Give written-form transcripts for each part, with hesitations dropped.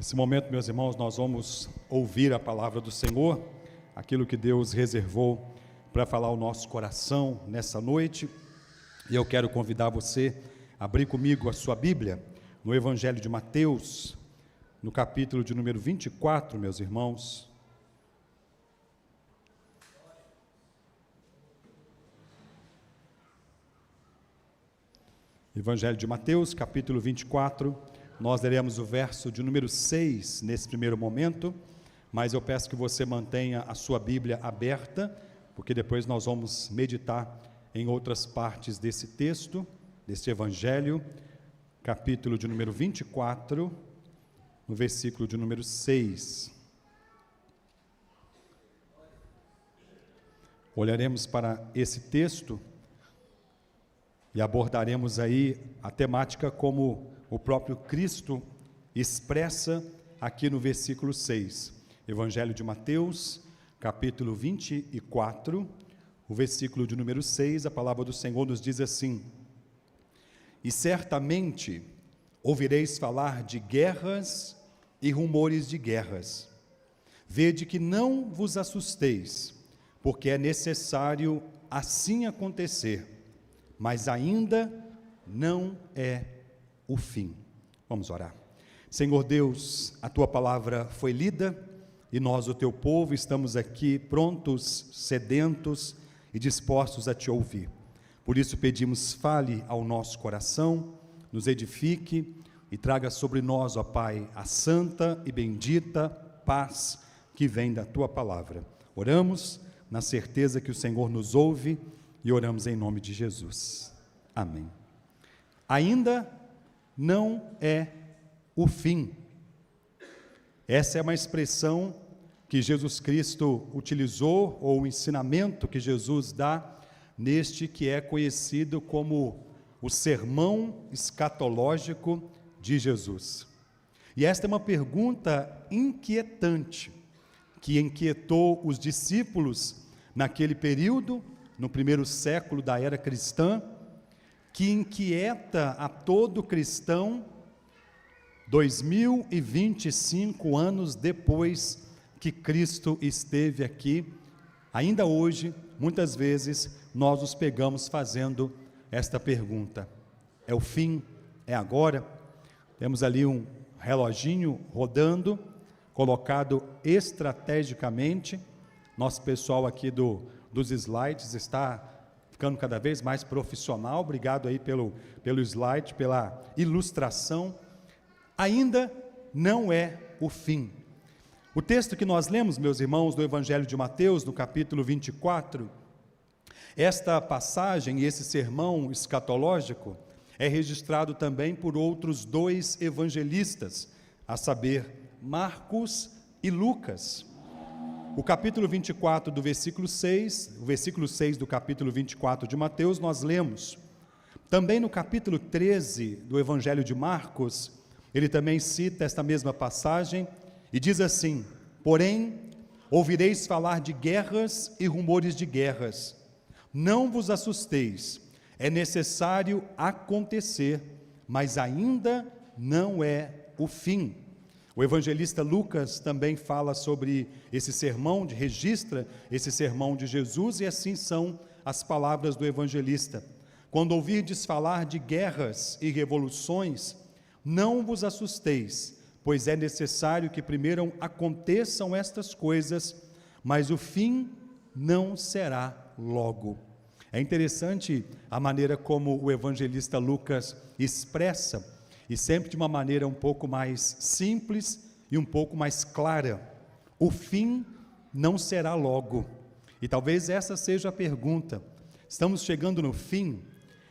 Nesse momento, meus irmãos, nós vamos ouvir a palavra do Senhor, aquilo que Deus reservou para falar ao nosso coração nessa noite. E eu quero convidar você a abrir comigo a sua Bíblia no Evangelho de Mateus, no capítulo de número 24, meus irmãos. Evangelho de Mateus, capítulo 24, nós leremos o verso de número 6 nesse primeiro momento, mas eu peço que você mantenha a sua Bíblia aberta, porque depois nós vamos meditar em outras partes desse texto, deste Evangelho, capítulo de número 24, no versículo de número 6. Olharemos para esse texto e abordaremos aí a temática como o próprio Cristo expressa aqui no versículo 6. Evangelho de Mateus, capítulo 24, o versículo de número 6, a palavra do Senhor nos diz assim: E certamente ouvireis falar de guerras e rumores de guerras. Vede que não vos assusteis, porque é necessário assim acontecer, mas ainda não é o fim. Vamos orar. Senhor Deus, a Tua palavra foi lida e nós, o Teu povo, estamos aqui prontos, sedentos e dispostos a Te ouvir. Por isso pedimos, fale ao nosso coração, nos edifique e traga sobre nós, ó Pai, a santa e bendita paz que vem da Tua palavra. Oramos na certeza que o Senhor nos ouve e oramos em nome de Jesus. Amém. Ainda não é o fim. Essa é uma expressão que Jesus Cristo utilizou, ou o ensinamento que Jesus dá neste que é conhecido como o sermão escatológico de Jesus. E esta é uma pergunta inquietante, que inquietou os discípulos naquele período, no primeiro século da era cristã, que inquieta a todo cristão 2025 anos depois que Cristo esteve aqui. Ainda hoje, muitas vezes, nós nos pegamos fazendo esta pergunta: é o fim? É agora? Temos ali um reloginho rodando, colocado estrategicamente. Nosso pessoal aqui dos slides está ficando cada vez mais profissional. Obrigado aí pelo slide, pela ilustração. Ainda não é o fim. O texto que nós lemos, meus irmãos, do Evangelho de Mateus, no capítulo 24, esta passagem e esse sermão escatológico é registrado também por outros dois evangelistas, a saber, Marcos e Lucas. O capítulo 24 do versículo 6, o versículo 6 do capítulo 24 de Mateus, nós lemos. Também no capítulo 13 do Evangelho de Marcos, ele também cita esta mesma passagem e diz assim: Porém, ouvireis falar de guerras e rumores de guerras. Não vos assusteis, é necessário acontecer, mas ainda não é o fim. O evangelista Lucas também fala sobre esse sermão, registra esse sermão de Jesus, e assim são as palavras do evangelista: Quando ouvirdes falar de guerras e revoluções, não vos assusteis, pois é necessário que primeiro aconteçam estas coisas, mas o fim não será logo. É interessante a maneira como o evangelista Lucas expressa, e sempre de uma maneira um pouco mais simples e um pouco mais clara: o fim não será logo. E talvez essa seja a pergunta: estamos chegando no fim?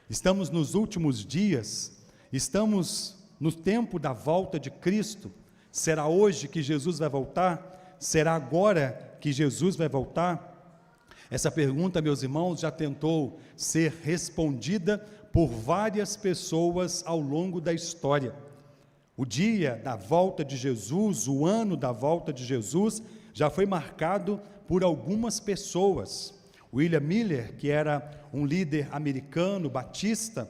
Estamos nos últimos dias? Estamos no tempo da volta de Cristo? Será hoje que Jesus vai voltar? Será agora que Jesus vai voltar? Essa pergunta, meus irmãos, já tentou ser respondida por várias pessoas ao longo da história. O dia da volta de Jesus, o ano da volta de Jesus, já foi marcado por algumas pessoas. William Miller, que era um líder americano, batista,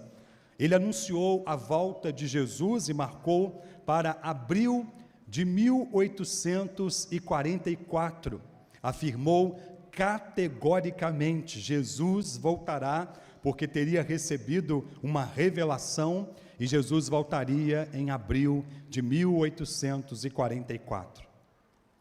ele anunciou a volta de Jesus e marcou para abril de 1844, afirmou categoricamente: Jesus voltará, porque teria recebido uma revelação, e Jesus voltaria em abril de 1844.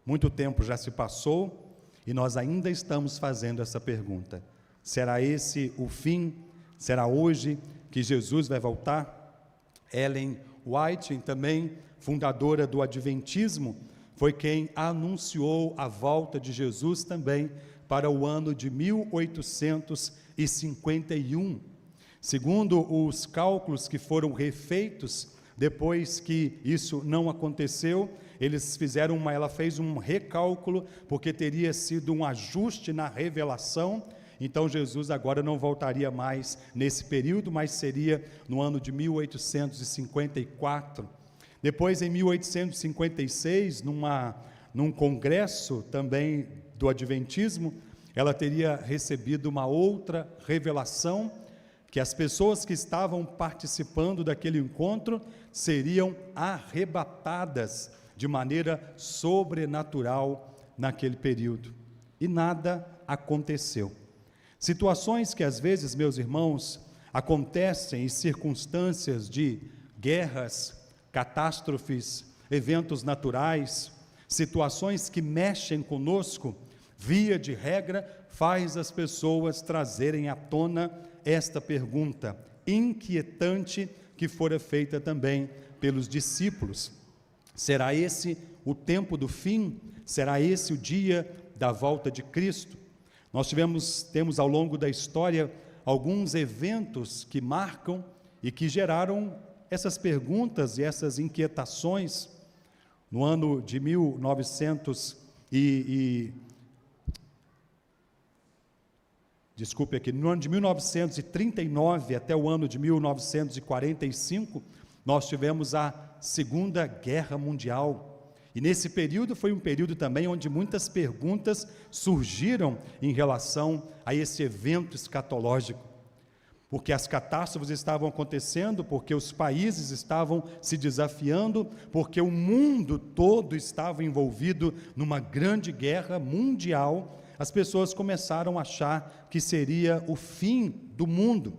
Muito tempo já se passou e nós ainda estamos fazendo essa pergunta: será esse o fim? Será hoje que Jesus vai voltar? Ellen White, também fundadora do Adventismo, foi quem anunciou a volta de Jesus também para o ano de 1851. Segundo os cálculos que foram refeitos depois que isso não aconteceu, ela fez um recálculo, porque teria sido um ajuste na revelação. Então Jesus agora não voltaria mais nesse período, mas seria no ano de 1854. Depois, em 1856, num congresso também do Adventismo, ela teria recebido uma outra revelação, que as pessoas que estavam participando daquele encontro seriam arrebatadas de maneira sobrenatural naquele período. E nada aconteceu. Situações que às vezes, meus irmãos, acontecem em circunstâncias de guerras, catástrofes, eventos naturais, situações que mexem conosco, via de regra, faz as pessoas trazerem à tona esta pergunta inquietante que fora feita também pelos discípulos: será esse o tempo do fim? Será esse o dia da volta de Cristo? Nós temos ao longo da história alguns eventos que marcam e que geraram essas perguntas e essas inquietações. No ano de 1939 até o ano de 1945, nós tivemos a Segunda Guerra Mundial. E nesse período foi um período também onde muitas perguntas surgiram em relação a esse evento escatológico. Porque as catástrofes estavam acontecendo, porque os países estavam se desafiando, porque o mundo todo estava envolvido numa grande guerra mundial. As pessoas começaram a achar que seria o fim do mundo.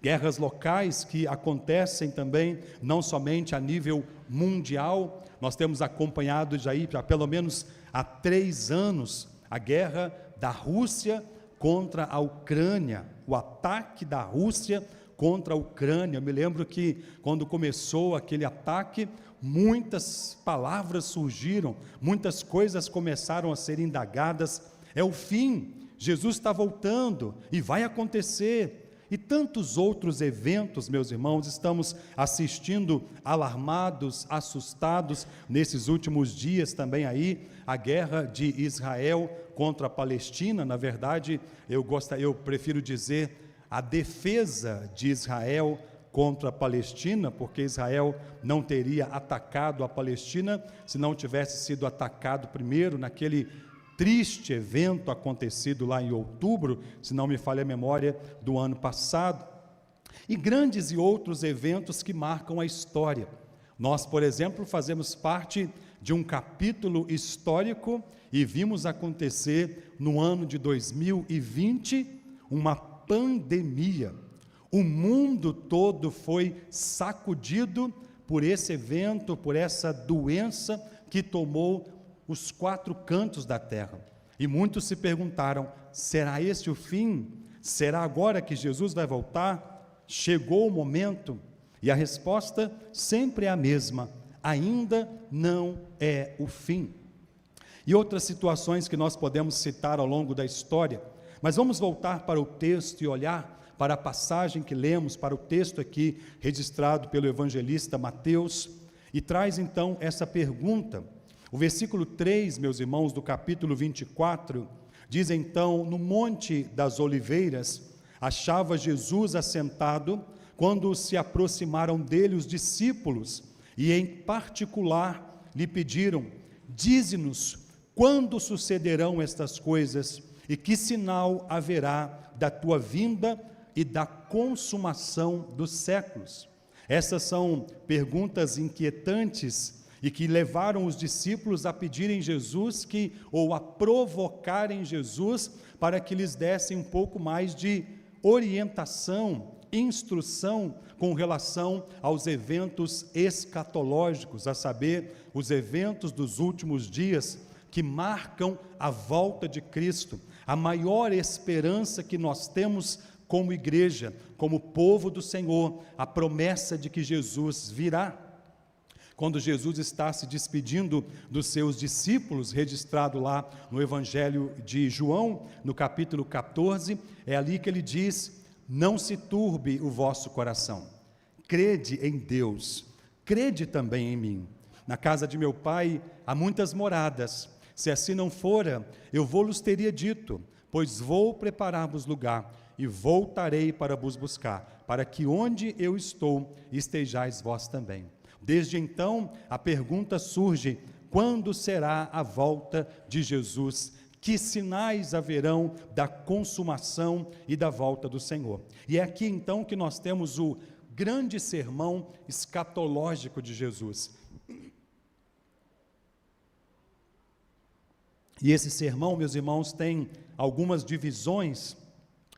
Guerras locais que acontecem também, não somente a nível mundial. Nós temos acompanhado já pelo menos há 3 anos, a guerra da Rússia contra a Ucrânia, o ataque da Rússia contra a Ucrânia. Eu me lembro que quando começou aquele ataque, muitas palavras surgiram, muitas coisas começaram a ser indagadas. É o fim, Jesus está voltando e vai acontecer. E tantos outros eventos, meus irmãos, estamos assistindo alarmados, assustados, nesses últimos dias também aí, a guerra de Israel contra a Palestina. Na verdade, eu prefiro dizer a defesa de Israel contra a Palestina, porque Israel não teria atacado a Palestina se não tivesse sido atacado primeiro naquele triste evento acontecido lá em outubro, se não me falha a memória, do ano passado, e grandes e outros eventos que marcam a história. Nós, por exemplo, fazemos parte de um capítulo histórico e vimos acontecer no ano de 2020 uma pandemia. O mundo todo foi sacudido por esse evento, por essa doença que tomou os 4 cantos da terra. E muitos se perguntaram: será esse o fim? Será agora que Jesus vai voltar? Chegou o momento? E a resposta sempre é a mesma: ainda não é o fim. E outras situações que nós podemos citar ao longo da história, mas vamos voltar para o texto e olhar para a passagem que lemos, para o texto aqui registrado pelo evangelista Mateus, e traz então essa pergunta. O versículo 3, meus irmãos, do capítulo 24, diz então: no Monte das Oliveiras, achava Jesus assentado, quando se aproximaram dele os discípulos, e em particular lhe pediram: dize-nos, quando sucederão estas coisas, e que sinal haverá da tua vinda e da consumação dos séculos? Essas são perguntas inquietantes, e que levaram os discípulos a pedirem Jesus ou a provocarem Jesus para que lhes dessem um pouco mais de orientação, instrução com relação aos eventos escatológicos, a saber, os eventos dos últimos dias que marcam a volta de Cristo, a maior esperança que nós temos como igreja, como povo do Senhor, a promessa de que Jesus virá. Quando Jesus está se despedindo dos seus discípulos, registrado lá no Evangelho de João, no capítulo 14, é ali que ele diz: não se turbe o vosso coração, crede em Deus, crede também em mim. Na casa de meu Pai há muitas moradas, se assim não fora, eu vou-lhes teria dito, pois vou preparar-vos lugar, e voltarei para vos buscar, para que onde eu estou, estejais vós também. Desde então, a pergunta surge: quando será a volta de Jesus? Que sinais haverão da consumação e da volta do Senhor? E é aqui então que nós temos o grande sermão escatológico de Jesus. E esse sermão, meus irmãos, tem algumas divisões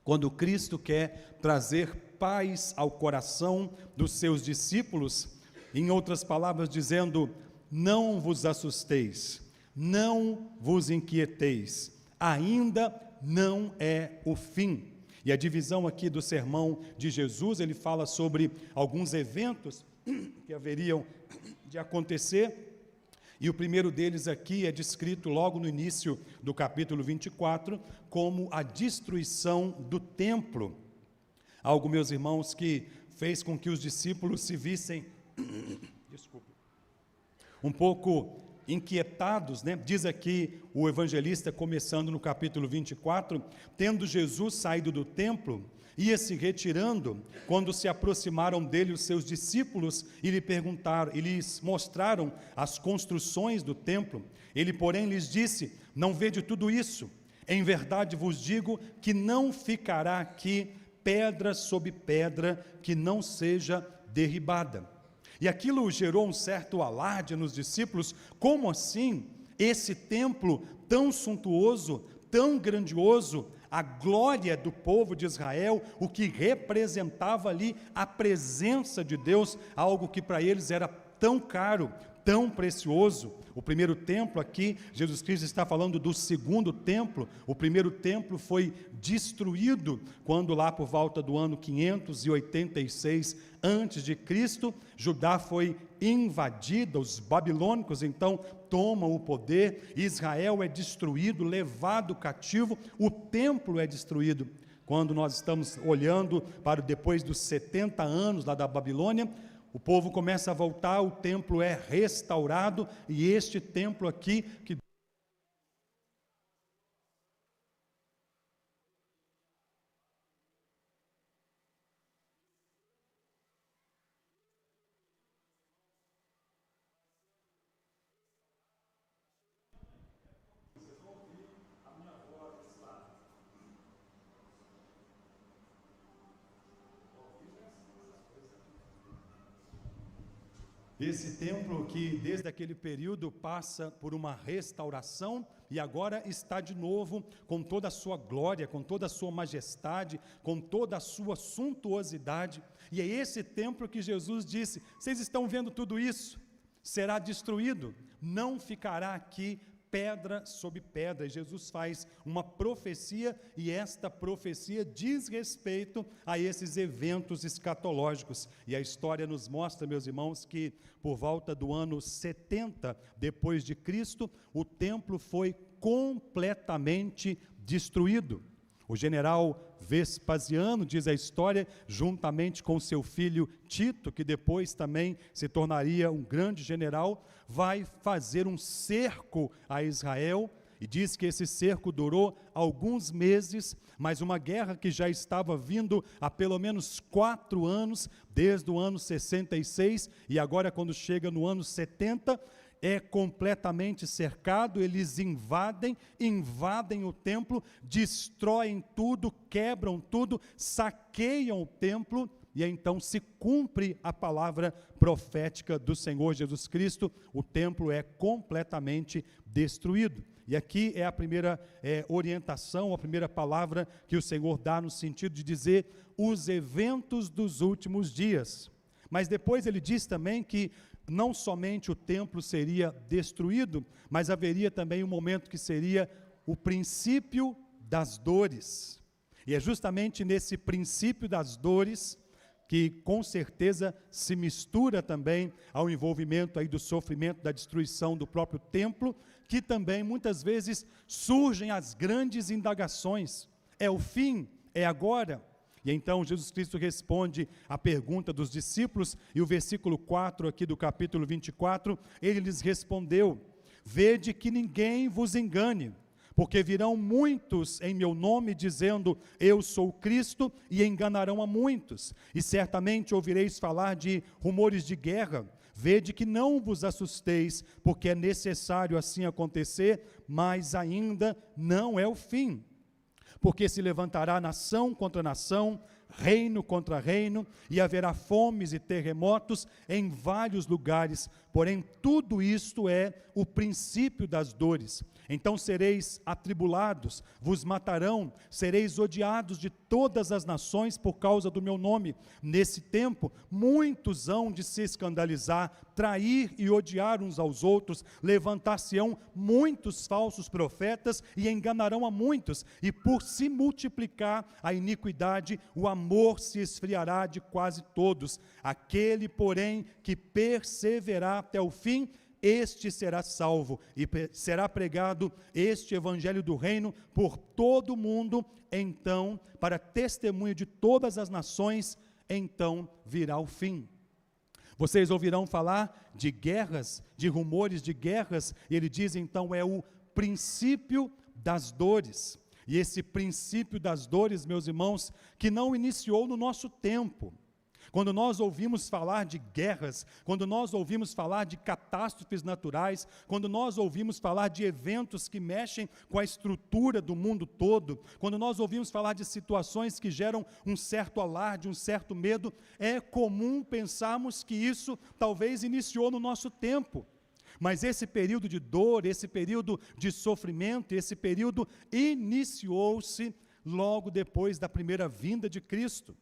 quando Cristo quer trazer paz ao coração dos seus discípulos, em outras palavras, dizendo: não vos assusteis, não vos inquieteis, ainda não é o fim. E a divisão aqui do sermão de Jesus, ele fala sobre alguns eventos que haveriam de acontecer, e o primeiro deles aqui é descrito logo no início do capítulo 24, como a destruição do templo. Algo, meus irmãos, que fez com que os discípulos se vissem um pouco inquietados, né? Diz aqui o evangelista, começando no capítulo 24, tendo Jesus saído do templo, ia se retirando, quando se aproximaram dele os seus discípulos e lhe perguntaram, e lhes mostraram as construções do templo. Ele, porém, lhes disse: não vede tudo isso? Em verdade vos digo que não ficará aqui pedra sobre pedra que não seja derribada. E aquilo gerou um certo alarde nos discípulos. Como assim? Esse templo tão suntuoso, tão grandioso, a glória do povo de Israel, o que representava ali a presença de Deus, algo que para eles era tão caro, tão precioso. O primeiro templo aqui, Jesus Cristo está falando do segundo templo. O primeiro templo foi destruído quando lá por volta do ano 586 antes de Cristo, Judá foi invadida, os babilônicos então tomam o poder, Israel é destruído, levado cativo, o templo é destruído. Quando nós estamos olhando para depois dos 70 anos lá da Babilônia, o povo começa a voltar, o templo é restaurado, e este templo aqui, que esse templo que desde aquele período passa por uma restauração e agora está de novo com toda a sua glória, com toda a sua majestade, com toda a sua suntuosidade. E é esse templo que Jesus disse: vocês estão vendo tudo isso? Será destruído, não ficará aqui pedra sobre pedra. E Jesus faz uma profecia, e esta profecia diz respeito a esses eventos escatológicos. E a história nos mostra, meus irmãos, que por volta do ano 70 depois de Cristo, o templo foi completamente destruído. O general Vespasiano, diz a história, juntamente com seu filho Tito, que depois também se tornaria um grande general, vai fazer um cerco a Israel, e diz que esse cerco durou alguns meses, mas uma guerra que já estava vindo há pelo menos 4 anos, desde o ano 66, e agora quando chega no ano 70, é completamente cercado. Eles invadem o templo, destroem tudo, quebram tudo, saqueiam o templo, e então se cumpre a palavra profética do Senhor Jesus Cristo, o templo é completamente destruído. E aqui é a primeira orientação, a primeira palavra que o Senhor dá no sentido de dizer os eventos dos últimos dias. Mas depois ele diz também que não somente o templo seria destruído, mas haveria também um momento que seria o princípio das dores. E é justamente nesse princípio das dores que com certeza se mistura também ao envolvimento aí do sofrimento, da destruição do próprio templo, que também muitas vezes surgem as grandes indagações. É o fim? É agora? E então Jesus Cristo responde à pergunta dos discípulos, e o versículo 4 aqui do capítulo 24, ele lhes respondeu: vede que ninguém vos engane, porque virão muitos em meu nome dizendo, eu sou o Cristo, e enganarão a muitos. E certamente ouvireis falar de rumores de guerra. Vede que não vos assusteis, porque é necessário assim acontecer, mas ainda não é o fim. Porque se levantará nação contra nação, reino contra reino, e haverá fomes e terremotos em vários lugares, porém tudo isto é o princípio das dores. Então sereis atribulados, vos matarão, sereis odiados de todas as nações por causa do meu nome. Nesse tempo, muitos hão de se escandalizar, trair e odiar uns aos outros, levantar-se-ão muitos falsos profetas e enganarão a muitos, e por se multiplicar a iniquidade, o amor se esfriará de quase todos. Aquele, porém, que perseverar até o fim, este será salvo, e será pregado este evangelho do reino por todo o mundo, então, para testemunho de todas as nações, então virá o fim. Vocês ouvirão falar de guerras, de rumores de guerras, e ele diz então, é o princípio das dores. E esse princípio das dores, meus irmãos, que não iniciou no nosso tempo. Quando nós ouvimos falar de guerras, quando nós ouvimos falar de catástrofes naturais, quando nós ouvimos falar de eventos que mexem com a estrutura do mundo todo, quando nós ouvimos falar de situações que geram um certo alarde, um certo medo, é comum pensarmos que isso talvez iniciou no nosso tempo. Mas esse período de dor, esse período de sofrimento, esse período iniciou-se logo depois da primeira vinda de Cristo.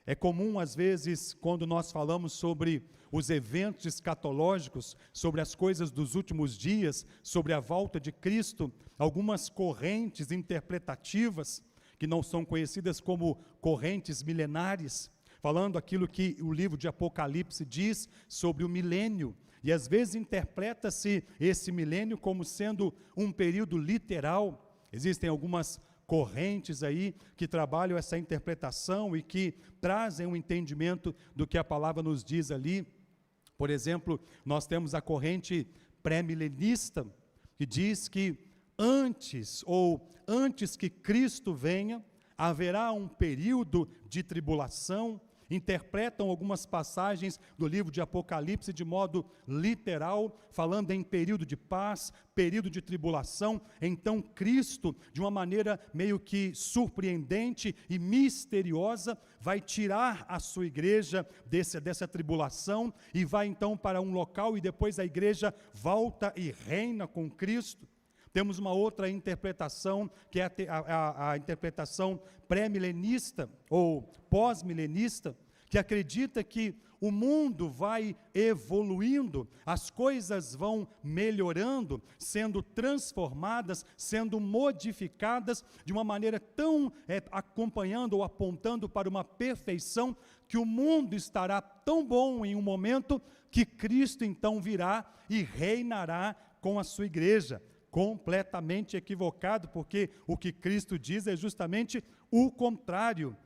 É comum, às vezes, quando nós falamos sobre os eventos escatológicos, sobre as coisas dos últimos dias, sobre a volta de Cristo, algumas correntes interpretativas, que não são conhecidas como correntes milenares, falando aquilo que o livro de Apocalipse diz sobre o milênio, e às vezes interpreta-se esse milênio como sendo um período literal. Existem algumas correntes aí que trabalham essa interpretação e que trazem um entendimento do que a palavra nos diz ali. Por exemplo, nós temos a corrente pré-milenista, que diz que antes que Cristo venha, haverá um período de tribulação. Interpretam algumas passagens do livro de Apocalipse de modo literal, falando em período de paz, período de tribulação. Então Cristo, de uma maneira meio que surpreendente e misteriosa, vai tirar a sua igreja dessa tribulação e vai então para um local, e depois a igreja volta e reina com Cristo. Temos uma outra interpretação, que é a interpretação pré-milenista ou pós-milenista, que acredita que o mundo vai evoluindo, as coisas vão melhorando, sendo transformadas, sendo modificadas de uma maneira tão acompanhando ou apontando para uma perfeição, que o mundo estará tão bom em um momento que Cristo então virá e reinará com a sua igreja. Completamente equivocado, porque o que Cristo diz é justamente o contrário.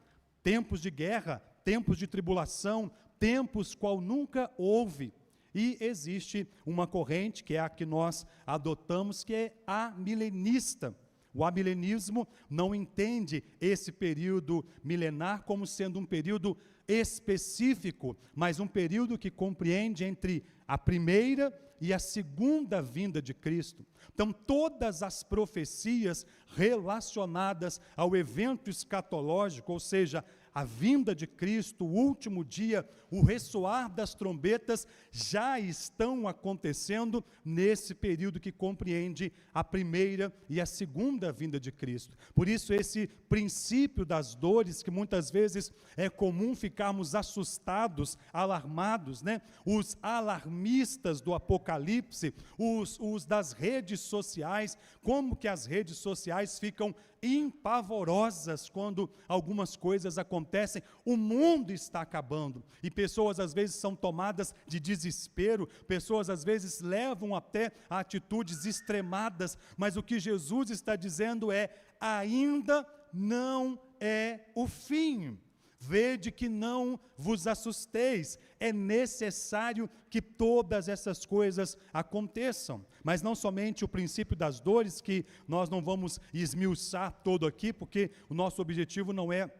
Tempos de guerra, tempos de tribulação, tempos qual nunca houve. E existe uma corrente, que é a que nós adotamos, que é amilenista. O amilenismo não entende esse período milenar como sendo um período específico, mas um período que compreende entre a primeira e a segunda vinda de Cristo. Então, todas as profecias relacionadas ao evento escatológico, ou seja, a vinda de Cristo, o último dia, o ressoar das trombetas já estão acontecendo nesse período que compreende a primeira e a segunda vinda de Cristo. Por isso esse princípio das dores, que muitas vezes é comum ficarmos assustados, alarmados, né? Os alarmistas do Apocalipse, os das redes sociais, como que as redes sociais ficam impavorosas quando algumas coisas acontecem. O mundo está acabando e pessoas às vezes são tomadas de desespero, pessoas às vezes levam até a atitudes extremadas, mas o que Jesus está dizendo é: ainda não é o fim. Vede que não vos assusteis, é necessário que todas essas coisas aconteçam. Mas não somente o princípio das dores, que nós não vamos esmiuçar todo aqui, porque o nosso objetivo não é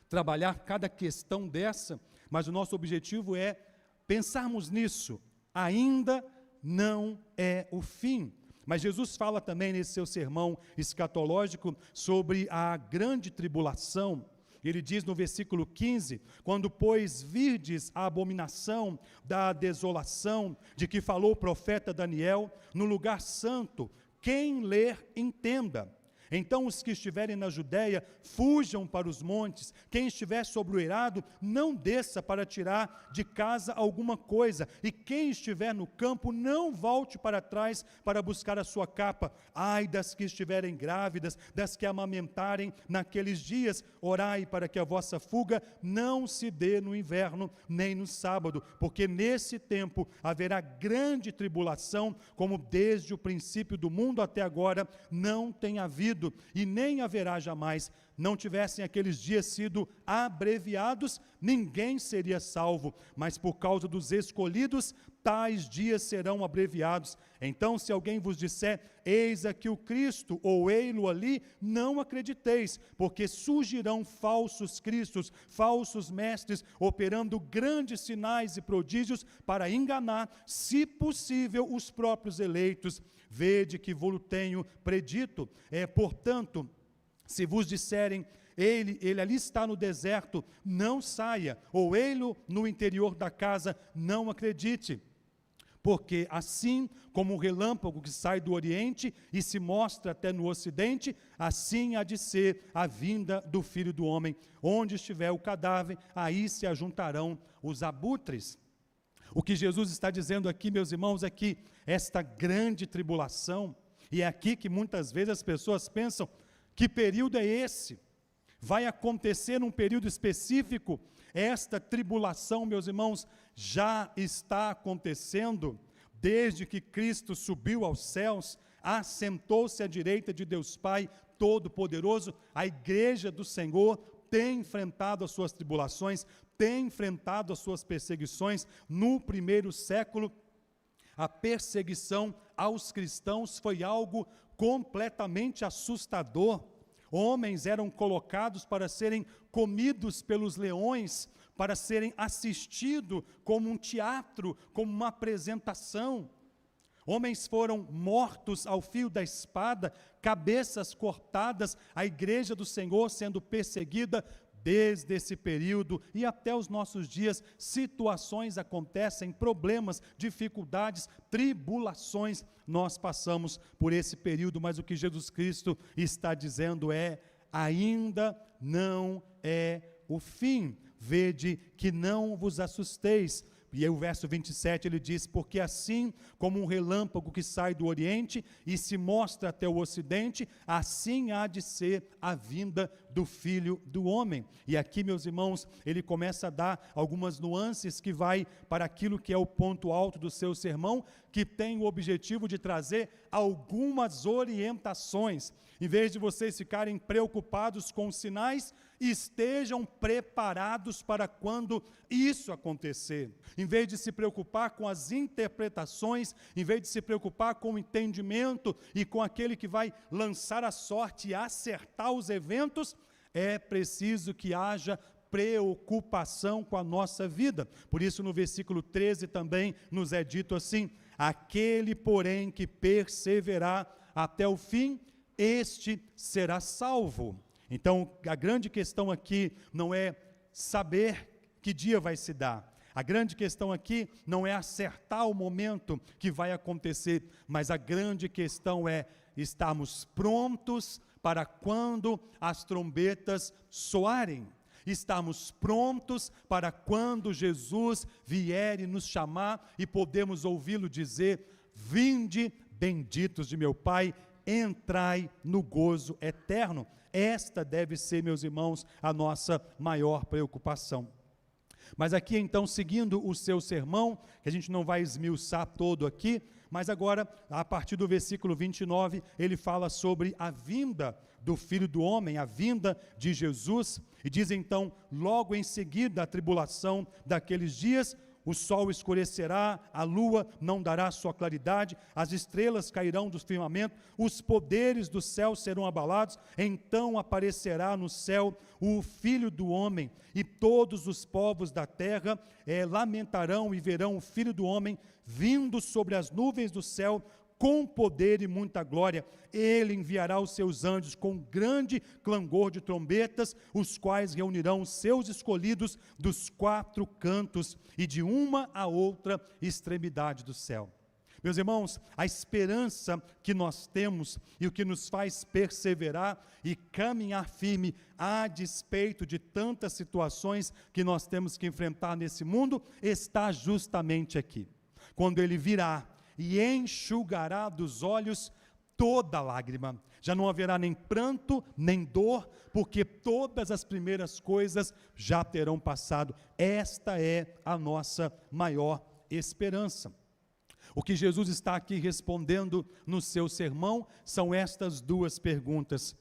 trabalhar cada questão dessa, mas o nosso objetivo é pensarmos nisso. Ainda não é o fim. Mas Jesus fala também nesse seu sermão escatológico sobre a grande tribulação. Ele diz no versículo 15: quando, pois, virdes a abominação da desolação, de que falou o profeta Daniel, no lugar santo, quem ler, entenda. Então os que estiverem na Judéia, fujam para os montes, quem estiver sobre o eirado, não desça para tirar de casa alguma coisa, e quem estiver no campo, não volte para trás para buscar a sua capa. Ai das que estiverem grávidas, das que amamentarem naqueles dias, orai para que a vossa fuga não se dê no inverno, nem no sábado, porque nesse tempo haverá grande tribulação, como desde o princípio do mundo até agora não tem havido, e nem haverá jamais. Não tivessem aqueles dias sido abreviados, ninguém seria salvo, mas por causa dos escolhidos, tais dias serão abreviados. Então, se alguém vos disser, eis aqui o Cristo, ou ei-lo ali, não acrediteis, porque surgirão falsos cristos, falsos mestres, operando grandes sinais e prodígios para enganar, se possível, os próprios eleitos. Vede que vos tenho predito. Portanto, se vos disserem, ele ali está no deserto, não saia, ou ele no interior da casa, não acredite. Porque assim como o relâmpago que sai do Oriente e se mostra até no Ocidente, assim há de ser a vinda do Filho do Homem. Onde estiver o cadáver, aí se ajuntarão os abutres. O que Jesus está dizendo aqui, meus irmãos, é que esta grande tribulação, e é aqui que muitas vezes as pessoas pensam, que período é esse? Vai acontecer num período específico? Esta tribulação, meus irmãos, já está acontecendo desde que Cristo subiu aos céus, assentou-se à direita de Deus Pai Todo-Poderoso. A igreja do Senhor tem enfrentado as suas tribulações, tem enfrentado as suas perseguições. No primeiro século, a perseguição aos cristãos foi algo completamente assustador. Homens eram colocados para serem comidos pelos leões, para serem assistidos como um teatro, como uma apresentação. Homens foram mortos ao fio da espada, cabeças cortadas, a igreja do Senhor sendo perseguida. Desde esse período e até os nossos dias, situações acontecem, problemas, dificuldades, tribulações, nós passamos por esse período, mas o que Jesus Cristo está dizendo é, ainda não é o fim, vede que não vos assusteis. E aí o verso 27 ele diz, porque assim como um relâmpago que sai do Oriente e se mostra até o Ocidente, assim há de ser a vinda do Filho do Homem. E aqui, meus irmãos, ele começa a dar algumas nuances que vai para aquilo que é o ponto alto do seu sermão, que tem o objetivo de trazer algumas orientações. Em vez de vocês ficarem preocupados com os sinais, estejam preparados para quando isso acontecer. Em vez de se preocupar com as interpretações, em vez de se preocupar com o entendimento e com aquele que vai lançar a sorte e acertar os eventos, é preciso que haja preocupação com a nossa vida. Por isso no versículo 13 também nos é dito assim, aquele porém que perseverar até o fim, este será salvo. Então, a grande questão aqui não é saber que dia vai se dar. A grande questão aqui não é acertar o momento que vai acontecer, mas a grande questão é estarmos prontos para quando as trombetas soarem. Estarmos prontos para quando Jesus vier e nos chamar e podemos ouvi-lo dizer: vinde, benditos de meu Pai, entrai no gozo eterno. Esta deve ser, meus irmãos, a nossa maior preocupação. Mas aqui então, seguindo o seu sermão, que a gente não vai esmiuçar todo aqui, mas agora, a partir do versículo 29, ele fala sobre a vinda do Filho do Homem, a vinda de Jesus, e diz então, logo em seguida a tribulação daqueles dias, o sol escurecerá, a lua não dará sua claridade, as estrelas cairão do firmamento, os poderes do céu serão abalados, então aparecerá no céu o Filho do Homem, e todos os povos da terra lamentarão e verão o Filho do Homem vindo sobre as nuvens do céu, com poder e muita glória. Ele enviará os seus anjos com grande clangor de trombetas, os quais reunirão os seus escolhidos dos quatro cantos e de uma a outra extremidade do céu. Meus irmãos, a esperança que nós temos e o que nos faz perseverar e caminhar firme a despeito de tantas situações que nós temos que enfrentar nesse mundo, está justamente aqui. Quando Ele virá e enxugará dos olhos toda lágrima. Já não haverá nem pranto, nem dor, porque todas as primeiras coisas já terão passado. Esta é a nossa maior esperança. O que Jesus está aqui respondendo no seu sermão são estas duas perguntas: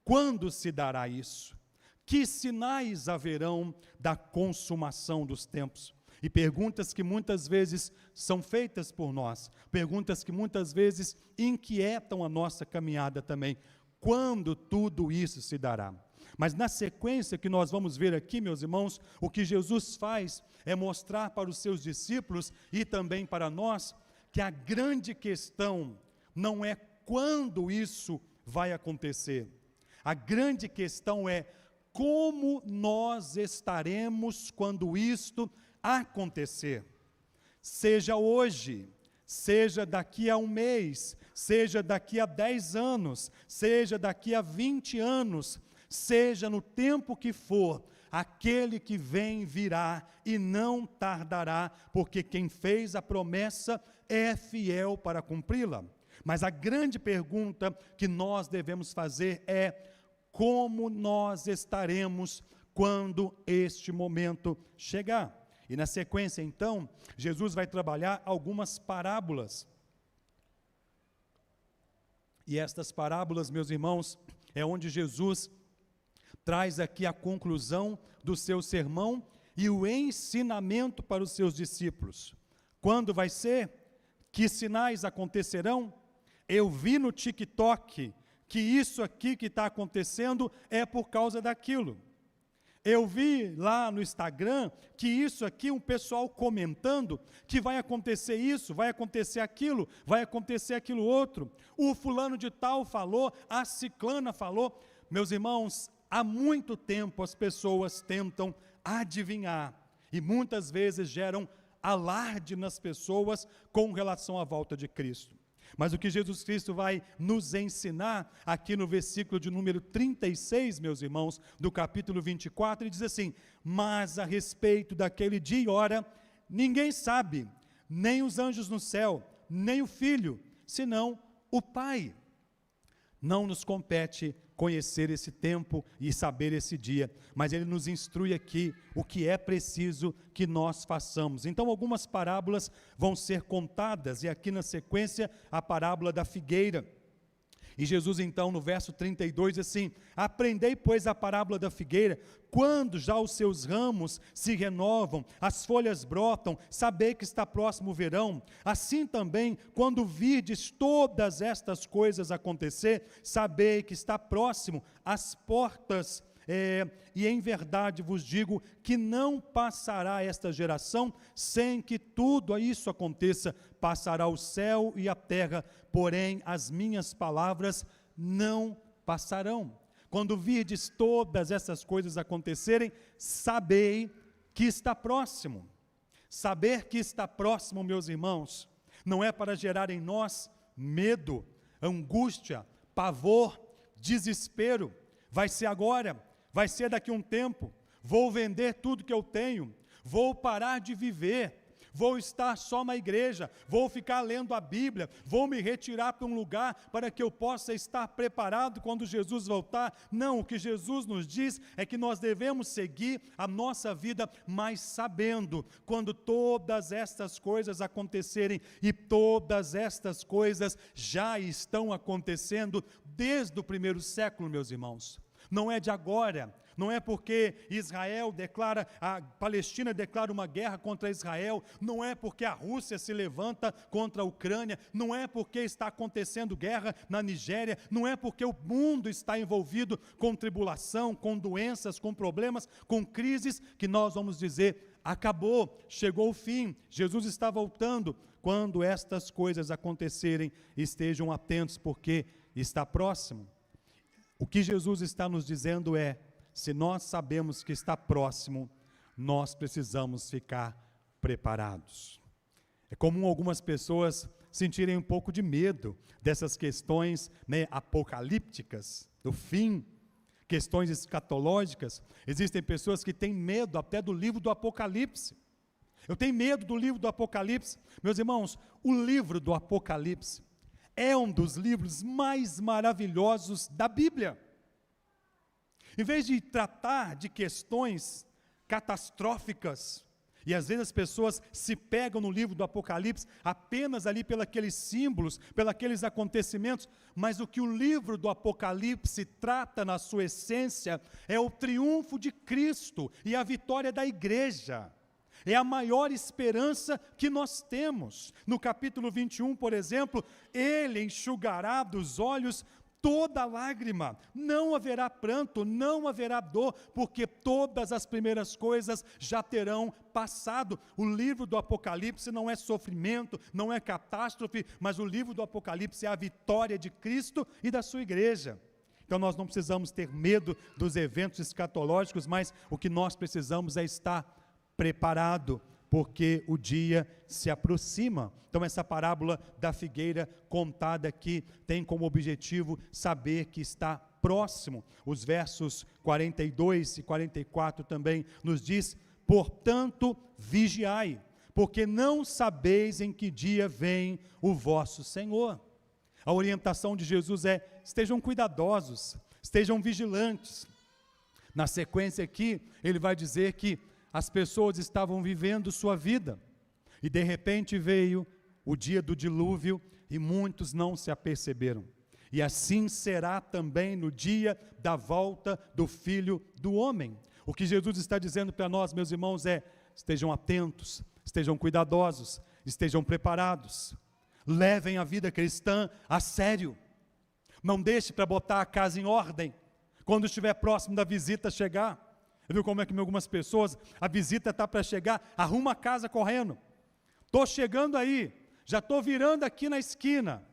quando se dará isso? Que sinais haverão da consumação dos tempos? E perguntas que muitas vezes são feitas por nós, perguntas que muitas vezes inquietam a nossa caminhada também. Quando tudo isso se dará? Mas na sequência que nós vamos ver aqui, meus irmãos, o que Jesus faz é mostrar para os seus discípulos e também para nós, que a grande questão não é quando isso vai acontecer. A grande questão é como nós estaremos quando isto acontecer, seja hoje, seja daqui a um mês, seja daqui a 10 anos, seja daqui a 20 anos, seja no tempo que for, aquele que vem virá e não tardará, porque quem fez a promessa é fiel para cumpri-la. Mas a grande pergunta que nós devemos fazer é: como nós estaremos quando este momento chegar? E na sequência, então, Jesus vai trabalhar algumas parábolas. E estas parábolas, meus irmãos, é onde Jesus traz aqui a conclusão do seu sermão e o ensinamento para os seus discípulos. Quando vai ser? Que sinais acontecerão? Eu vi no TikTok que isso aqui que está acontecendo é por causa daquilo. Eu vi lá no Instagram que isso aqui, um pessoal comentando que vai acontecer isso, vai acontecer aquilo outro. O fulano de tal falou, a ciclana falou. Meus irmãos, há muito tempo as pessoas tentam adivinhar e muitas vezes geram alarde nas pessoas com relação à volta de Cristo. Mas o que Jesus Cristo vai nos ensinar aqui no versículo de número 36, meus irmãos, do capítulo 24, ele diz assim: mas a respeito daquele dia e hora, ninguém sabe, nem os anjos no céu, nem o Filho, senão o Pai. Não nos compete conhecer esse tempo e saber esse dia, mas ele nos instrui aqui o que é preciso que nós façamos. Então algumas parábolas vão ser contadas, e aqui na sequência a parábola da figueira. E Jesus então no verso 32 diz assim: aprendei pois a parábola da figueira, quando já os seus ramos se renovam, as folhas brotam, sabei que está próximo o verão. Assim também, quando virdes todas estas coisas acontecer, sabei que está próximo as portas. E em verdade vos digo que não passará esta geração sem que tudo isso aconteça. Passará o céu e a terra, porém as minhas palavras não passarão. quando virdes todas essas coisas acontecerem, sabei que está próximo. Saber que está próximo, meus irmãos, não é para gerar em nós medo, angústia, pavor, desespero. Vai ser agora, vai ser daqui a um tempo. Vou vender tudo que eu tenho, vou parar de viver, vou estar só na igreja, vou ficar lendo a Bíblia, vou me retirar para um lugar para que eu possa estar preparado quando Jesus voltar. Não, o que Jesus nos diz é que nós devemos seguir a nossa vida, mas sabendo quando todas estas coisas acontecerem, e todas estas coisas já estão acontecendo desde o primeiro século, meus irmãos. Não é de agora. Não é porque a Palestina declara uma guerra contra Israel, não é porque a Rússia se levanta contra a Ucrânia, não é porque está acontecendo guerra na Nigéria, não é porque o mundo está envolvido com tribulação, com doenças, com problemas, com crises, que nós vamos dizer, acabou, chegou o fim, Jesus está voltando. Quando estas coisas acontecerem, estejam atentos, porque está próximo. O que Jesus está nos dizendo é, se nós sabemos que está próximo, nós precisamos ficar preparados. É comum algumas pessoas sentirem um pouco de medo dessas questões, apocalípticas, do fim, questões escatológicas. Existem pessoas que têm medo até do livro do Apocalipse. Eu tenho medo do livro do Apocalipse. Meus irmãos, o livro do Apocalipse é um dos livros mais maravilhosos da Bíblia. Em vez de tratar de questões catastróficas, e às vezes as pessoas se pegam no livro do Apocalipse apenas ali pelos símbolos, pelos acontecimentos, mas o que o livro do Apocalipse trata na sua essência é o triunfo de Cristo e a vitória da igreja. É a maior esperança que nós temos. No capítulo 21, por exemplo, ele enxugará dos olhos toda lágrima, não haverá pranto, não haverá dor, porque todas as primeiras coisas já terão passado. O livro do Apocalipse não é sofrimento, não é catástrofe, mas o livro do Apocalipse é a vitória de Cristo e da sua igreja. Então nós não precisamos ter medo dos eventos escatológicos, mas o que nós precisamos é estar preparado, porque o dia se aproxima. Então essa parábola da figueira contada aqui tem como objetivo saber que está próximo. Os versos 42 e 44 também nos diz, portanto vigiai, porque não sabeis em que dia vem o vosso Senhor. A orientação de Jesus é, estejam cuidadosos, estejam vigilantes. Na sequência aqui, ele vai dizer que as pessoas estavam vivendo sua vida, e de repente veio o dia do dilúvio, e muitos não se aperceberam. E assim será também no dia da volta do Filho do Homem. O que Jesus está dizendo para nós, meus irmãos, é, estejam atentos, estejam cuidadosos, estejam preparados, levem a vida cristã a sério, não deixe para botar a casa em ordem, quando estiver próximo da visita chegar. Viu como é que algumas pessoas, a visita está para chegar, arruma a casa correndo. Estou chegando aí, já estou virando aqui na esquina.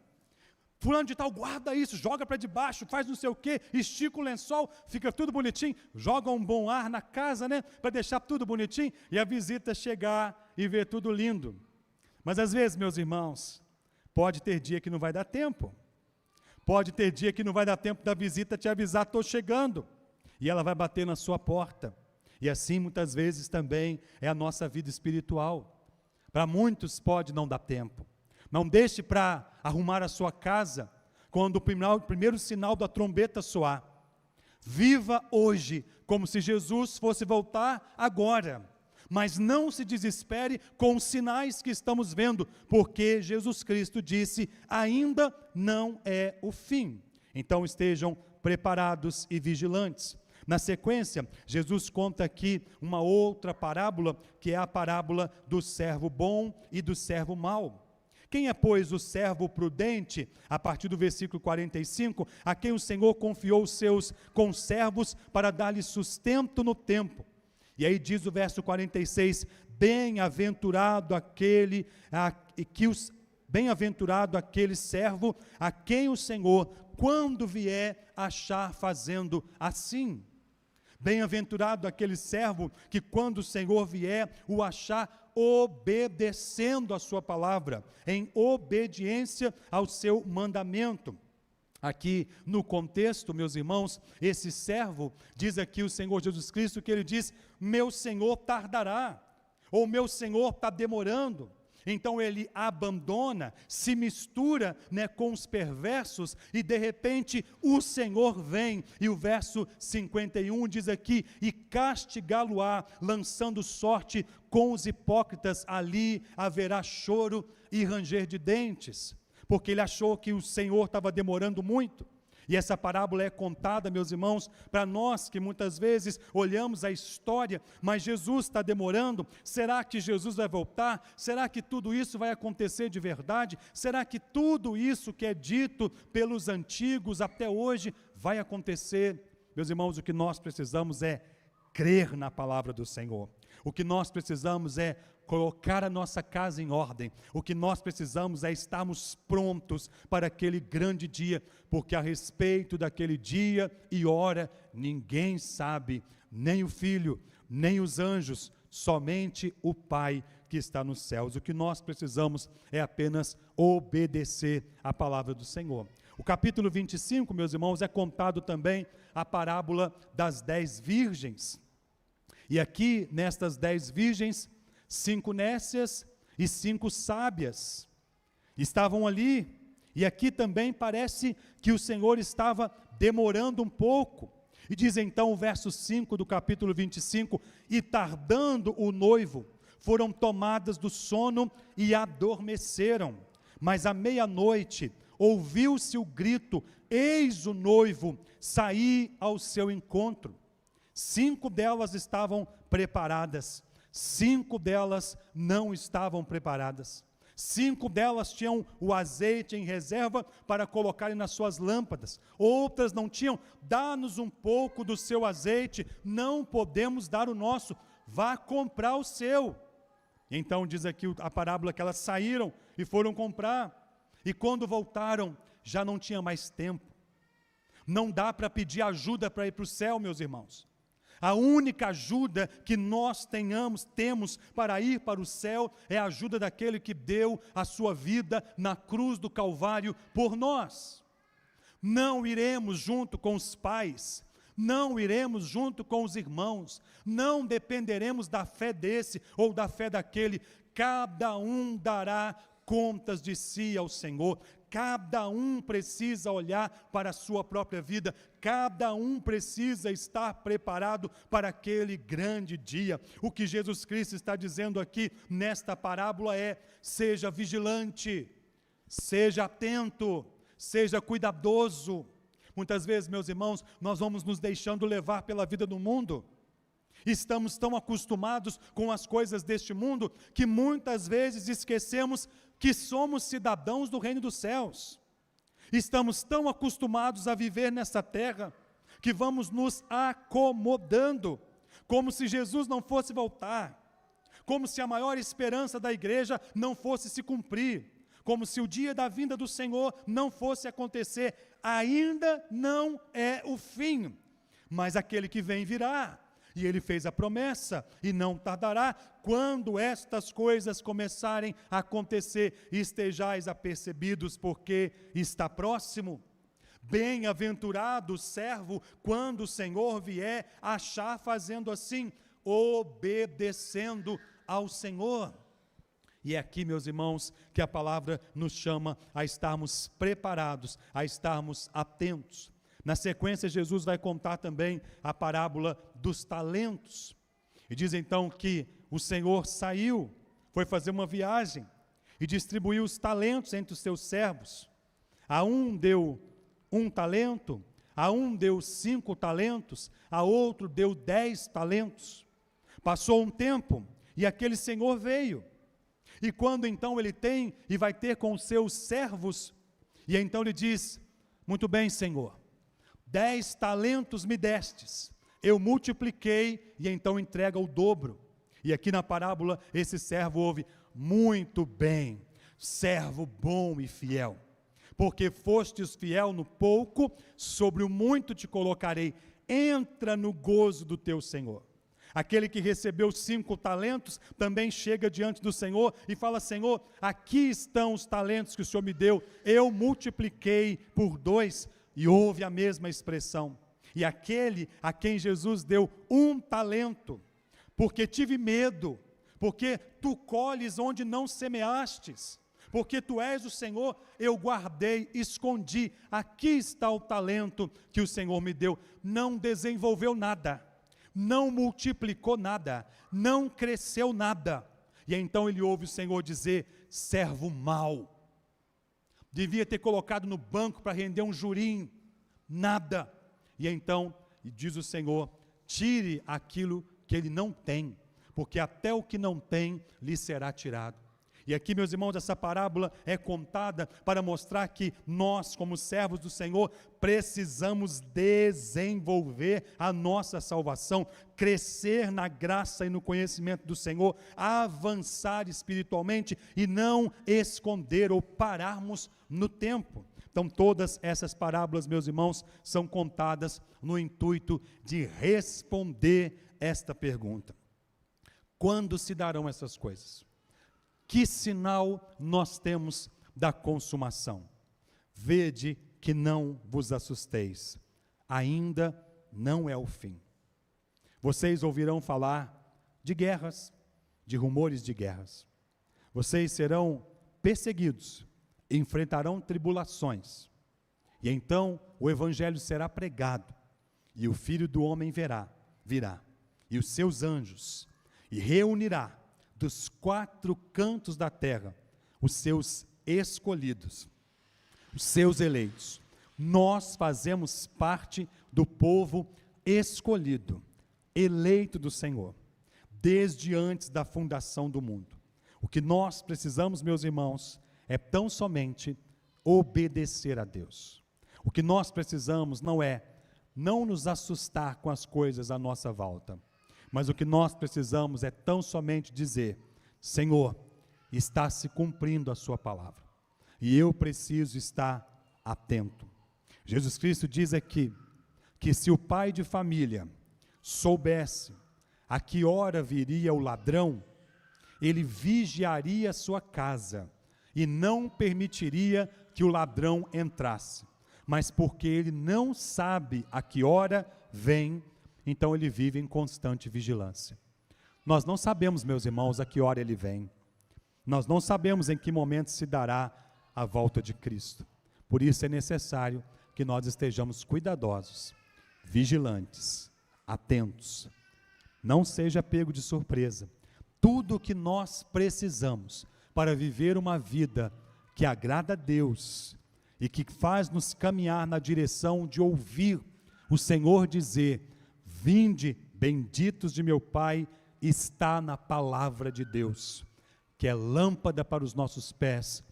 Fulano de tal, guarda isso, joga para debaixo, faz não sei o quê, estica o lençol, fica tudo bonitinho, joga um bom ar na casa, para deixar tudo bonitinho, e a visita chegar e ver tudo lindo. Mas às vezes, meus irmãos, pode ter dia que não vai dar tempo. Pode ter dia que não vai dar tempo da visita te avisar, estou chegando. E ela vai bater na sua porta. E assim muitas vezes também é a nossa vida espiritual. Para muitos pode não dar tempo. Não deixe para arrumar a sua casa quando o primeiro sinal da trombeta soar. Viva hoje como se Jesus fosse voltar agora. Mas não se desespere com os sinais que estamos vendo, porque Jesus Cristo disse, ainda não é o fim. Então estejam preparados e vigilantes. Na sequência, Jesus conta aqui uma outra parábola, que é a parábola do servo bom e do servo mau. Quem é, pois, o servo prudente? A partir do versículo 45, a quem o Senhor confiou os seus conservos para dar-lhe sustento no tempo. E aí diz o verso 46, bem-aventurado aquele servo a quem o Senhor, quando vier achar fazendo assim. Bem-aventurado aquele servo que, quando o Senhor vier, o achar obedecendo a sua palavra, em obediência ao seu mandamento. Aqui no contexto, meus irmãos, esse servo, diz aqui o Senhor Jesus Cristo, que ele diz: meu Senhor tardará, ou meu Senhor está demorando. Então ele abandona, se mistura, com os perversos, e de repente o Senhor vem, e o verso 51 diz aqui: e castigá-lo-á, lançando sorte com os hipócritas, ali haverá choro e ranger de dentes, porque ele achou que o Senhor estava demorando muito. E essa parábola é contada, meus irmãos, para nós que muitas vezes olhamos a história, mas Jesus está demorando. Será que Jesus vai voltar? Será que tudo isso vai acontecer de verdade? Será que tudo isso que é dito pelos antigos até hoje vai acontecer? Meus irmãos, o que nós precisamos é crer na palavra do Senhor. O que nós precisamos é colocar a nossa casa em ordem. O que nós precisamos é estarmos prontos para aquele grande dia, porque a respeito daquele dia e hora, ninguém sabe, nem o Filho, nem os anjos, somente o Pai que está nos céus. O que nós precisamos é apenas obedecer a palavra do Senhor. O capítulo 25, meus irmãos, é contado também a parábola das 10 virgens. E aqui, nestas 10 virgens, 5 nécias e 5 sábias estavam ali, e aqui também parece que o Senhor estava demorando um pouco, e diz então o verso 5 do capítulo 25, e tardando o noivo, foram tomadas do sono e adormeceram, mas à meia-noite ouviu-se o grito: eis o noivo, saí ao seu encontro. 5 delas estavam preparadas, 5 delas não estavam preparadas. 5 delas tinham o azeite em reserva para colocarem nas suas lâmpadas, outras não tinham. Dá-nos um pouco do seu azeite. Não podemos dar o nosso, vá comprar o seu. Então diz aqui a parábola que elas saíram e foram comprar, e quando voltaram já não tinha mais tempo. Não dá para pedir ajuda para ir para o céu, meus irmãos. A única ajuda que nós temos para ir para o céu é a ajuda daquele que deu a sua vida na cruz do Calvário por nós. Não iremos junto com os pais, não iremos junto com os irmãos, não dependeremos da fé desse ou da fé daquele. Cada um dará contas de si ao Senhor. Cada um precisa olhar para a sua própria vida, cada um precisa estar preparado para aquele grande dia. O que Jesus Cristo está dizendo aqui nesta parábola é: seja vigilante, seja atento, seja cuidadoso. Muitas vezes, meus irmãos, nós vamos nos deixando levar pela vida do mundo. Estamos tão acostumados com as coisas deste mundo que muitas vezes esquecemos que somos cidadãos do reino dos céus. Estamos tão acostumados a viver nessa terra que vamos nos acomodando, como se Jesus não fosse voltar, como se a maior esperança da igreja não fosse se cumprir, como se o dia da vinda do Senhor não fosse acontecer. Ainda não é o fim, mas aquele que vem virá. E ele fez a promessa, e não tardará. Quando estas coisas começarem a acontecer, estejais apercebidos, porque está próximo. Bem-aventurado o servo, quando o Senhor vier, achar fazendo assim, obedecendo ao Senhor. E é aqui, meus irmãos, que a palavra nos chama a estarmos preparados, a estarmos atentos. Na sequência, Jesus vai contar também a parábola dos talentos. E diz então que o Senhor saiu, foi fazer uma viagem e distribuiu os talentos entre os seus servos. A um deu 1 talento, a um deu 5 talentos, a outro deu 10 talentos. Passou um tempo e aquele senhor veio. E quando então ele tem e vai ter com os seus servos, e então ele diz: muito bem, Senhor, 10 talentos me destes, eu multipliquei, e então entrega o dobro. E aqui na parábola, esse servo ouve: muito bem, servo bom e fiel. porque fostes fiel no pouco, sobre o muito te colocarei. Entra no gozo do teu Senhor. Aquele que recebeu 5 talentos também chega diante do Senhor e fala: Senhor, aqui estão os talentos que o Senhor me deu, eu multipliquei por 2, e houve a mesma expressão. E aquele a quem Jesus deu 1 talento, porque tive medo, porque tu colhes onde não semeastes, porque tu és o Senhor, eu guardei, escondi, aqui está o talento que o Senhor me deu. Não desenvolveu nada, não multiplicou nada, não cresceu nada. E então ele ouve o Senhor dizer: servo mau, devia ter colocado no banco para render um jurim, nada. E então, diz o Senhor: tire aquilo que ele não tem, porque até o que não tem lhe será tirado. E aqui, meus irmãos, essa parábola é contada para mostrar que nós, como servos do Senhor, precisamos desenvolver a nossa salvação, crescer na graça e no conhecimento do Senhor, avançar espiritualmente e não esconder ou pararmos no tempo. Então, todas essas parábolas, meus irmãos, são contadas no intuito de responder esta pergunta: quando se darão essas coisas? Que sinal nós temos da consumação? Vede que não vos assusteis, ainda não é o fim. Vocês ouvirão falar de guerras, de rumores de guerras. Vocês serão perseguidos, enfrentarão tribulações. E então o evangelho será pregado, e o Filho do Homem virá, e os seus anjos, e reunirá dos 4 cantos da terra os seus escolhidos, os seus eleitos. Nós fazemos parte do povo escolhido, eleito do Senhor, desde antes da fundação do mundo. O que nós precisamos, meus irmãos, é tão somente obedecer a Deus. O que nós precisamos não nos assustar com as coisas à nossa volta, mas o que nós precisamos é tão somente dizer: Senhor, está se cumprindo a sua palavra, e eu preciso estar atento. Jesus Cristo diz aqui, que se o pai de família soubesse a que hora viria o ladrão, ele vigiaria a sua casa, e não permitiria que o ladrão entrasse. Mas porque ele não sabe a que hora vem, então ele vive em constante vigilância. Nós não sabemos, meus irmãos, a que hora ele vem. Nós não sabemos em que momento se dará a volta de Cristo. Por isso é necessário que nós estejamos cuidadosos, vigilantes, atentos. Não seja pego de surpresa. Tudo o que nós precisamos para viver uma vida que agrada a Deus e que faz-nos caminhar na direção de ouvir o Senhor dizer: vinde, benditos de meu Pai, está na palavra de Deus, que é lâmpada para os nossos pés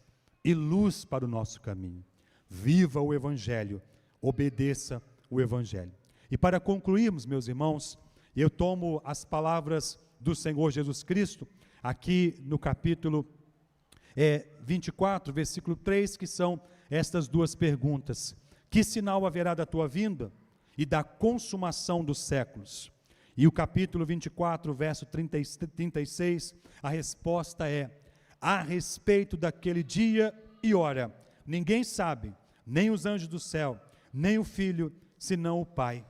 e luz para o nosso caminho. Viva o Evangelho, obedeça o Evangelho. E para concluirmos, meus irmãos, eu tomo as palavras do Senhor Jesus Cristo, aqui no capítulo 24, versículo 3, que são estas 2 perguntas: que sinal haverá da tua vinda e da consumação dos séculos? E o capítulo 24, verso 36, a resposta é: a respeito daquele dia e hora, ninguém sabe, nem os anjos do céu, nem o Filho, senão o Pai.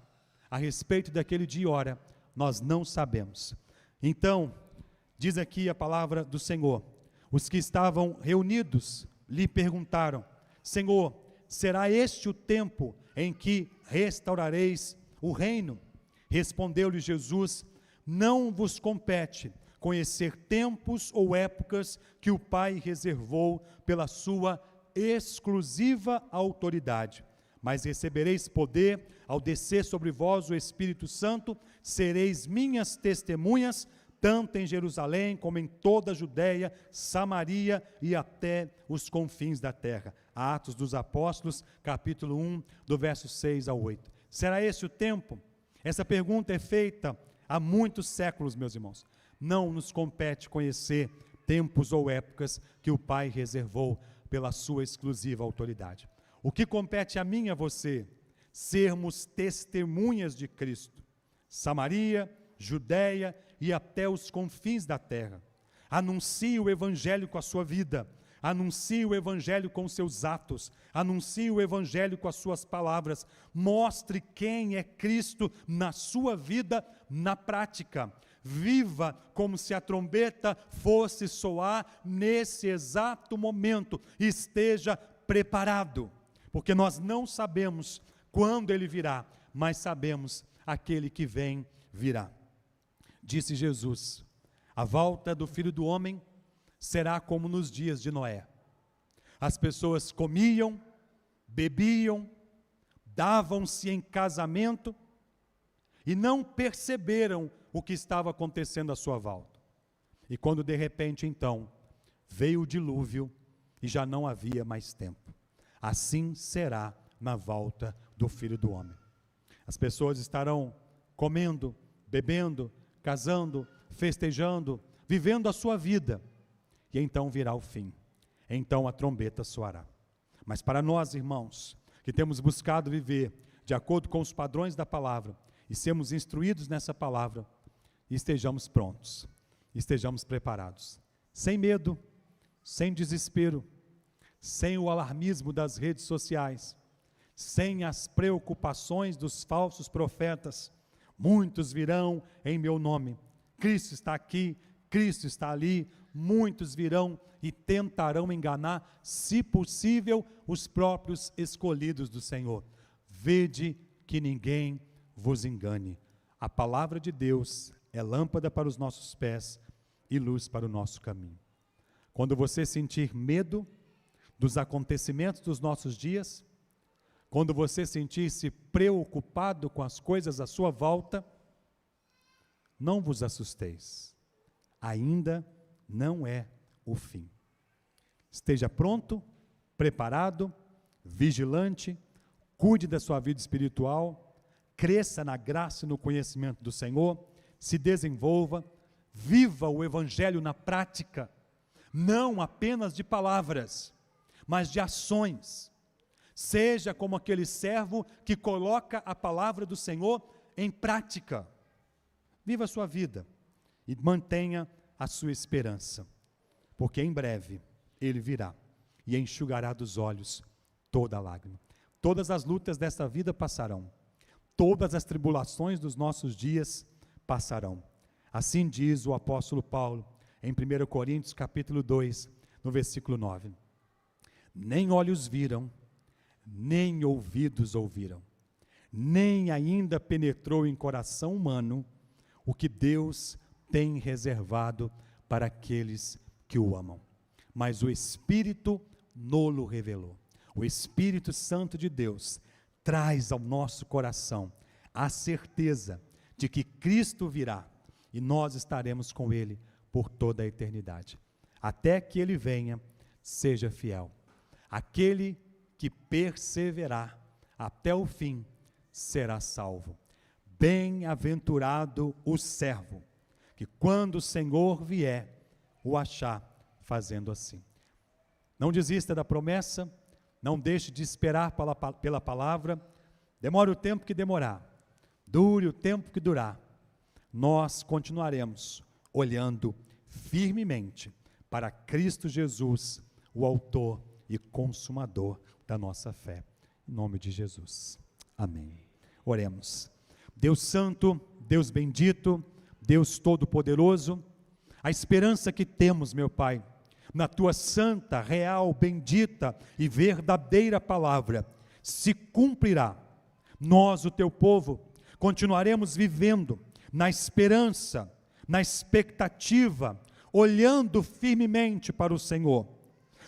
A respeito daquele dia e hora, nós não sabemos. Então, diz aqui a palavra do Senhor: os que estavam reunidos lhe perguntaram: Senhor, será este o tempo em que restaurareis o reino? Respondeu-lhe Jesus: não vos compete conhecer tempos ou épocas que o Pai reservou pela sua exclusiva autoridade, mas recebereis poder ao descer sobre vós o Espírito Santo, sereis minhas testemunhas, tanto em Jerusalém como em toda a Judéia, Samaria e até os confins da terra. Atos dos Apóstolos, capítulo 1, do verso 6 ao 8. Será esse o tempo? Essa pergunta é feita há muitos séculos, meus irmãos. Não nos compete conhecer tempos ou épocas que o Pai reservou pela sua exclusiva autoridade. O que compete a mim e a você? Sermos testemunhas de Cristo. Samaria, Judéia e até os confins da terra. Anuncie o Evangelho com a sua vida. Anuncie o Evangelho com os seus atos. Anuncie o Evangelho com as suas palavras. Mostre quem é Cristo na sua vida, na prática. Viva como se a trombeta fosse soar nesse exato momento. Esteja preparado, porque nós não sabemos quando ele virá, mas sabemos aquele que vem virá. Disse Jesus: a volta do Filho do Homem será como nos dias de Noé. As pessoas comiam, bebiam, davam-se em casamento e não perceberam o que estava acontecendo à sua volta. E quando de repente então veio o dilúvio e já não havia mais tempo. Assim será na volta do Filho do Homem. As pessoas estarão comendo, bebendo, casando, festejando, vivendo a sua vida. E então virá o fim. Então a trombeta soará. Mas para nós, irmãos, que temos buscado viver de acordo com os padrões da palavra e sermos instruídos nessa palavra, estejamos prontos, estejamos preparados, sem medo, sem desespero, sem o alarmismo das redes sociais, sem as preocupações dos falsos profetas. Muitos virão em meu nome. Cristo está aqui, Cristo está ali. Muitos virão e tentarão enganar, se possível, os próprios escolhidos do Senhor. Vede que ninguém vos engane. A palavra de Deus é lâmpada para os nossos pés e luz para o nosso caminho. Quando você sentir medo dos acontecimentos dos nossos dias, quando você sentir-se preocupado com as coisas à sua volta, não vos assusteis. Ainda não é o fim. Esteja pronto, preparado, vigilante, cuide da sua vida espiritual, cresça na graça e no conhecimento do Senhor, se desenvolva, viva o Evangelho na prática, não apenas de palavras, mas de ações. Seja como aquele servo que coloca a palavra do Senhor em prática. Viva a sua vida e mantenha a sua esperança, porque em breve ele virá e enxugará dos olhos toda lágrima. Todas as lutas desta vida passarão, todas as tribulações dos nossos dias passarão. Assim diz o apóstolo Paulo em 1 Coríntios capítulo 2, no versículo 9. Nem olhos viram, nem ouvidos ouviram, nem ainda penetrou em coração humano o que Deus tem reservado para aqueles que o amam. Mas o Espírito nolo revelou. O Espírito Santo de Deus traz ao nosso coração a certeza de que Cristo virá e nós estaremos com Ele por toda a eternidade. Até que Ele venha, seja fiel. Aquele que perseverar até o fim será salvo. Bem-aventurado o servo, que quando o Senhor vier, o achar fazendo assim. Não desista da promessa, não deixe de esperar pela palavra, demore o tempo que demorar, dure o tempo que durar, nós continuaremos olhando firmemente para Cristo Jesus, o autor e consumador da nossa fé. Em nome de Jesus. Amém. Oremos. Deus Santo, Deus bendito, Deus Todo-Poderoso, a esperança que temos, meu Pai, na Tua santa, real, bendita e verdadeira palavra, se cumprirá. Nós, o Teu povo, continuaremos vivendo na esperança, na expectativa, olhando firmemente para o Senhor.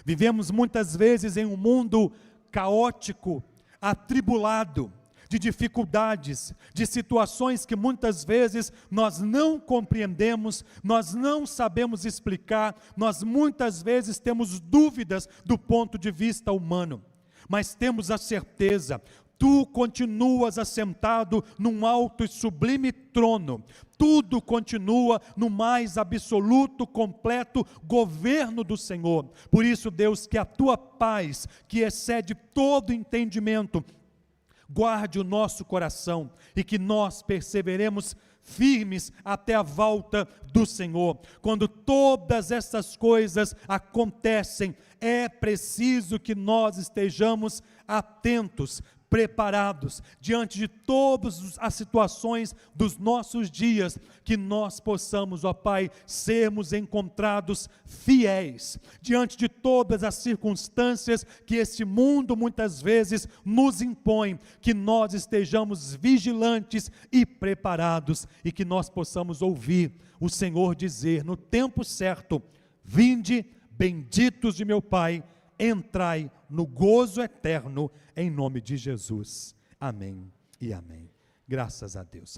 Vivemos muitas vezes em um mundo caótico, atribulado, de dificuldades, de situações que muitas vezes nós não compreendemos, nós não sabemos explicar, nós muitas vezes temos dúvidas do ponto de vista humano, mas temos a certeza, Tu continuas assentado num alto e sublime trono. Tudo continua no mais absoluto, completo governo do Senhor. Por isso, Deus, que a tua paz, que excede todo entendimento, guarde o nosso coração e que nós perseveremos firmes até a volta do Senhor. Quando todas essas coisas acontecem, é preciso que nós estejamos atentos, preparados, diante de todas as situações dos nossos dias, que nós possamos, ó Pai, sermos encontrados fiéis, diante de todas as circunstâncias que este mundo muitas vezes nos impõe, que nós estejamos vigilantes e preparados, e que nós possamos ouvir o Senhor dizer no tempo certo: vinde, benditos de meu Pai, entrai no gozo eterno, em nome de Jesus. Amém e amém. Graças a Deus.